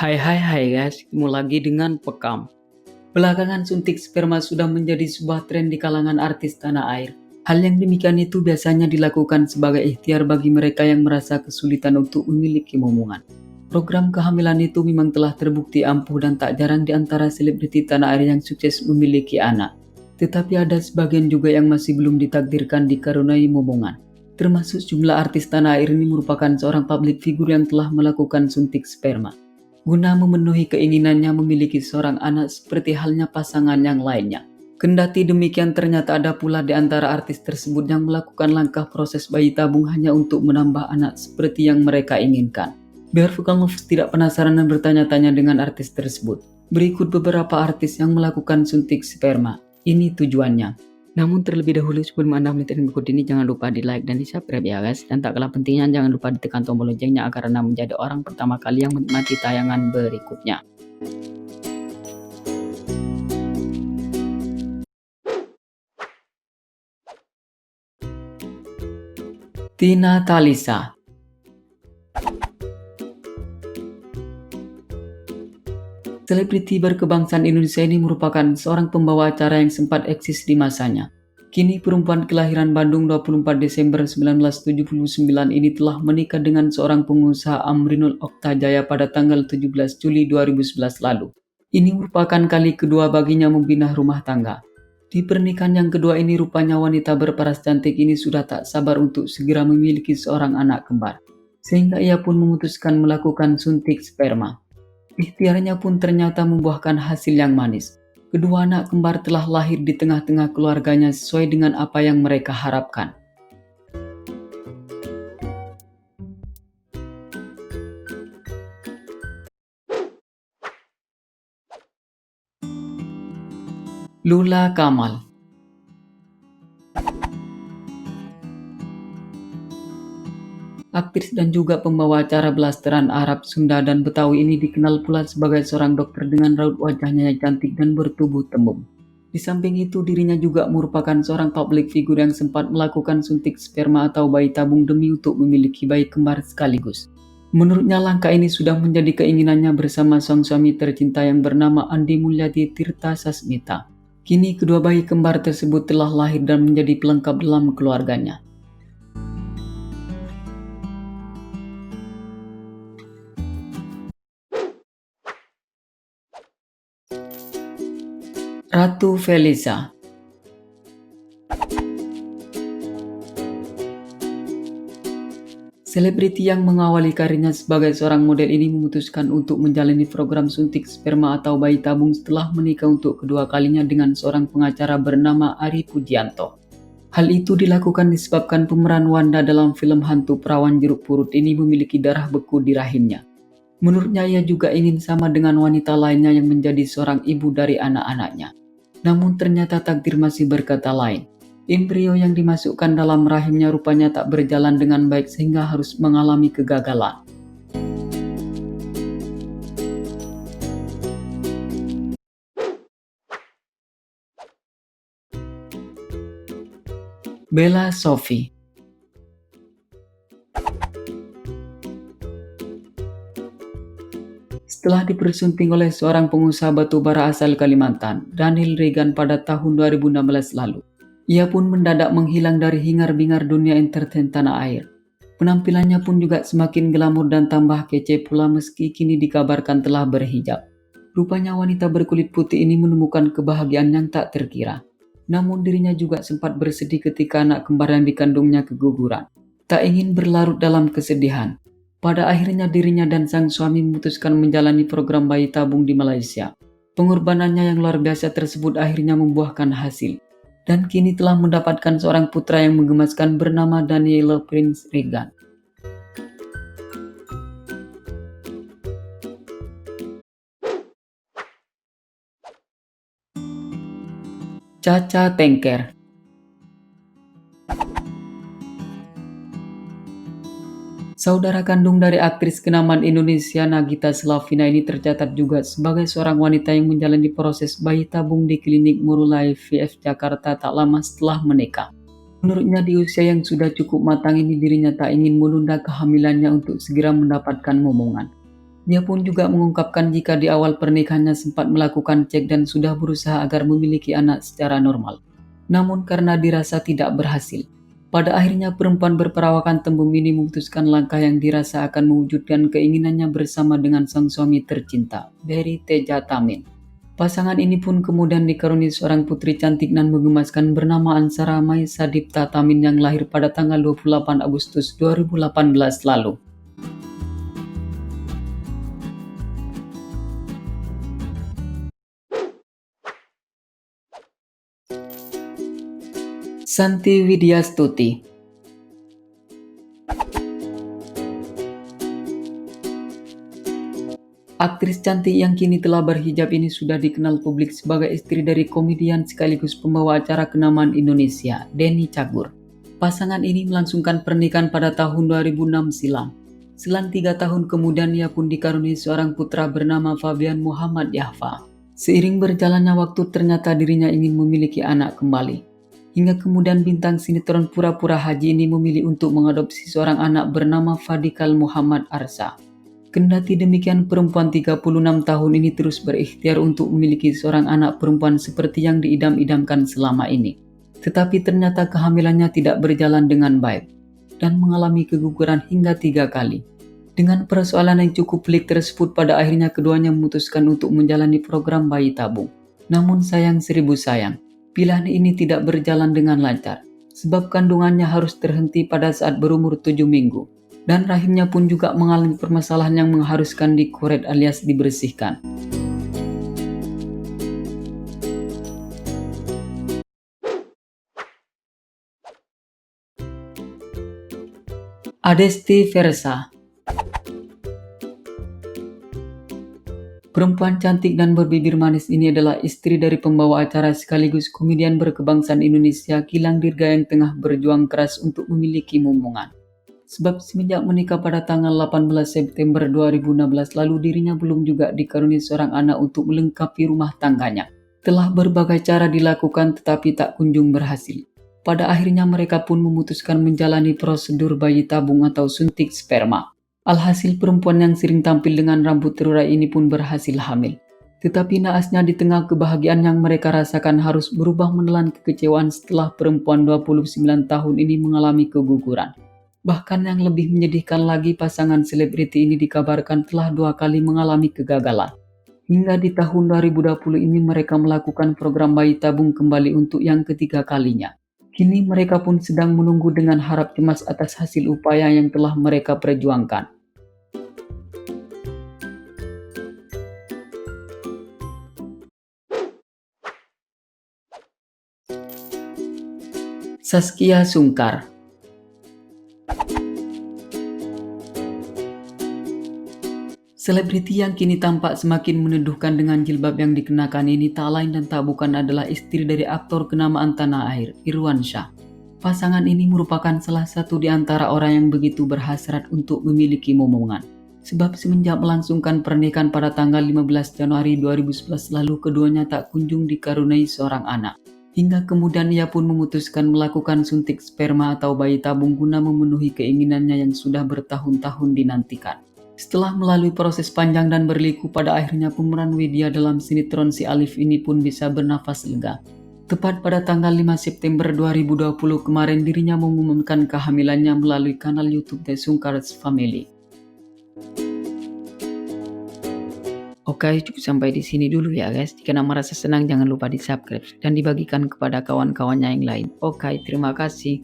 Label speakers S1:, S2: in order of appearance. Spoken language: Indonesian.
S1: Hai guys, ketemu lagi dengan Pekam. Belakangan suntik sperma sudah menjadi sebuah tren di kalangan artis tanah air. Hal yang demikian itu biasanya dilakukan sebagai ikhtiar bagi mereka yang merasa kesulitan untuk memiliki momongan. Program kehamilan itu memang telah terbukti ampuh dan tak jarang di antara selebriti tanah air yang sukses memiliki anak. Tetapi ada sebagian juga yang masih belum ditakdirkan dikaruniai momongan. Termasuk jumlah artis tanah air ini merupakan seorang public figure yang telah melakukan suntik sperma guna memenuhi keinginannya memiliki seorang anak seperti halnya pasangan yang lainnya. Kendati demikian, ternyata ada pula di antara artis tersebut yang melakukan langkah proses bayi tabung hanya untuk menambah anak seperti yang mereka inginkan. Biar Fukalovers tidak penasaran dan bertanya-tanya dengan artis tersebut, berikut beberapa artis yang melakukan suntik sperma. Ini tujuannya. Namun terlebih dahulu sebelum Anda menonton berikut ini, jangan lupa di like dan di subscribe ya guys. Dan tak kalah pentingnya, jangan lupa ditekan tombol loncengnya agar Anda menjadi orang pertama kali yang menikmati tayangan berikutnya. Tina Talisa. Selebriti berkebangsaan Indonesia ini merupakan seorang pembawa acara yang sempat eksis di masanya. Kini perempuan kelahiran Bandung 24 Desember 1979 ini telah menikah dengan seorang pengusaha Amrinul Oktajaya pada tanggal 17 Juli 2011 lalu. Ini merupakan kali kedua baginya membina rumah tangga. Di pernikahan yang kedua ini rupanya wanita berparas cantik ini sudah tak sabar untuk segera memiliki seorang anak kembar. Sehingga ia pun memutuskan melakukan suntik sperma. Ikhtiarnya pun ternyata membuahkan hasil yang manis. Kedua anak kembar telah lahir di tengah-tengah keluarganya sesuai dengan apa yang mereka harapkan. Lula Kamal. Aktris dan juga pembawa acara blasteran Arab, Sunda, dan Betawi ini dikenal pula sebagai seorang dokter dengan raut wajahnya yang cantik dan bertubuh tembem. Di samping itu, dirinya juga merupakan seorang public figure yang sempat melakukan suntik sperma atau bayi tabung demi untuk memiliki bayi kembar sekaligus. Menurutnya langkah ini sudah menjadi keinginannya bersama sang suami tercinta yang bernama Andi Mulyadi Tirta Sasmita. Kini kedua bayi kembar tersebut telah lahir dan menjadi pelengkap dalam keluarganya. Ratu Feliza. Selebriti yang mengawali karirnya sebagai seorang model ini memutuskan untuk menjalani program suntik sperma atau bayi tabung setelah menikah untuk kedua kalinya dengan seorang pengacara bernama Ari Pujianto. Hal itu dilakukan disebabkan pemeran Wanda dalam film hantu perawan jeruk purut ini memiliki darah beku di rahimnya. Menurutnya ia juga ingin sama dengan wanita lainnya yang menjadi seorang ibu dari anak-anaknya. Namun ternyata takdir masih berkata lain. Embrio yang dimasukkan dalam rahimnya rupanya tak berjalan dengan baik sehingga harus mengalami kegagalan. Bella Sophie. Setelah dipersunting oleh seorang pengusaha batubara asal Kalimantan, Daniel Regan pada tahun 2016 lalu, ia pun mendadak menghilang dari hingar-bingar dunia entertain tanah air. Penampilannya pun juga semakin glamor dan tambah kece pula meski kini dikabarkan telah berhijab. Rupanya wanita berkulit putih ini menemukan kebahagiaan yang tak terkira. Namun dirinya juga sempat bersedih ketika anak kembar yang dikandungnya keguguran. Tak ingin berlarut dalam kesedihan. Pada akhirnya dirinya dan sang suami memutuskan menjalani program bayi tabung di Malaysia. Pengorbanannya yang luar biasa tersebut akhirnya membuahkan hasil. Dan kini telah mendapatkan seorang putra yang menggemaskan bernama Daniel Prince Regan. Caca Tengker. Saudara kandung dari aktris kenamaan Indonesia Nagita Slavina ini tercatat juga sebagai seorang wanita yang menjalani proses bayi tabung di klinik Morulai IVF Jakarta tak lama setelah menikah. Menurutnya di usia yang sudah cukup matang ini dirinya tak ingin menunda kehamilannya untuk segera mendapatkan momongan. Dia pun juga mengungkapkan jika di awal pernikahannya sempat melakukan cek dan sudah berusaha agar memiliki anak secara normal. Namun karena dirasa tidak berhasil, pada akhirnya perempuan berperawakan tembem ini memutuskan langkah yang dirasa akan mewujudkan keinginannya bersama dengan sang suami tercinta, Berry Teja Tamin. Pasangan ini pun kemudian dikaruniai seorang putri cantik dan menggemaskan bernama Ansara Mai Sadipta Tamin yang lahir pada tanggal 28 Agustus 2018 lalu. Santi Widyastuti. Aktris cantik yang kini telah berhijab ini sudah dikenal publik sebagai istri dari komedian sekaligus pembawa acara kenamaan Indonesia, Denny Cagur. Pasangan ini melangsungkan pernikahan pada tahun 2006 silam. Selang 3 tahun kemudian ia pun dikaruniai seorang putra bernama Fabian Muhammad Yahfa. Seiring berjalannya waktu ternyata dirinya ingin memiliki anak kembali. Hingga kemudian bintang sinetron pura-pura haji ini memilih untuk mengadopsi seorang anak bernama Fadikal Muhammad Arsa. Kendati demikian, perempuan 36 tahun ini terus berikhtiar untuk memiliki seorang anak perempuan seperti yang diidam-idamkan selama ini. Tetapi ternyata kehamilannya tidak berjalan dengan baik dan mengalami keguguran hingga 3 kali. Dengan persoalan yang cukup pelik tersebut, pada akhirnya keduanya memutuskan untuk menjalani program bayi tabung. Namun sayang seribu sayang, pilihan ini tidak berjalan dengan lancar, sebab kandungannya harus terhenti pada saat berumur 7 minggu. Dan rahimnya pun juga mengalami permasalahan yang mengharuskan dikoret alias dibersihkan. Adesti Versa. Perempuan cantik dan berbibir manis ini adalah istri dari pembawa acara sekaligus komedian berkebangsaan Indonesia Gilang Dirga yang tengah berjuang keras untuk memiliki momongan. Sebab semenjak menikah pada tanggal 18 September 2016 lalu dirinya belum juga dikaruniai seorang anak untuk melengkapi rumah tangganya. Telah berbagai cara dilakukan tetapi tak kunjung berhasil. Pada akhirnya mereka pun memutuskan menjalani prosedur bayi tabung atau suntik sperma. Alhasil perempuan yang sering tampil dengan rambut terurai ini pun berhasil hamil. Tetapi naasnya di tengah kebahagiaan yang mereka rasakan harus berubah menelan kekecewaan setelah perempuan 29 tahun ini mengalami keguguran. Bahkan yang lebih menyedihkan lagi, pasangan selebriti ini dikabarkan telah 2 kali mengalami kegagalan. Hingga di tahun 2020 ini mereka melakukan program bayi tabung kembali untuk yang ketiga kalinya. Kini mereka pun sedang menunggu dengan harap cemas atas hasil upaya yang telah mereka perjuangkan. Zaskia Sungkar. Selebriti yang kini tampak semakin meneduhkan dengan jilbab yang dikenakan ini tak lain dan tak bukan adalah istri dari aktor kenamaan tanah air, Irwansyah. Pasangan ini merupakan salah satu di antara orang yang begitu berhasrat untuk memiliki momongan. Sebab semenjak melangsungkan pernikahan pada tanggal 15 Januari 2011 lalu keduanya tak kunjung dikaruniai seorang anak. Hingga kemudian ia pun memutuskan melakukan suntik sperma atau bayi tabung guna memenuhi keinginannya yang sudah bertahun-tahun dinantikan. Setelah melalui proses panjang dan berliku, pada akhirnya pemeran Widya dalam sinetron Si Alif ini pun bisa bernafas lega. Tepat pada tanggal 5 September 2020 kemarin dirinya mengumumkan kehamilannya melalui kanal YouTube The Sungkar's Family. Oke, cukup sampai di sini dulu ya guys. Jika merasa senang jangan lupa di subscribe dan dibagikan kepada kawan-kawannya yang lain. Oke, terima kasih.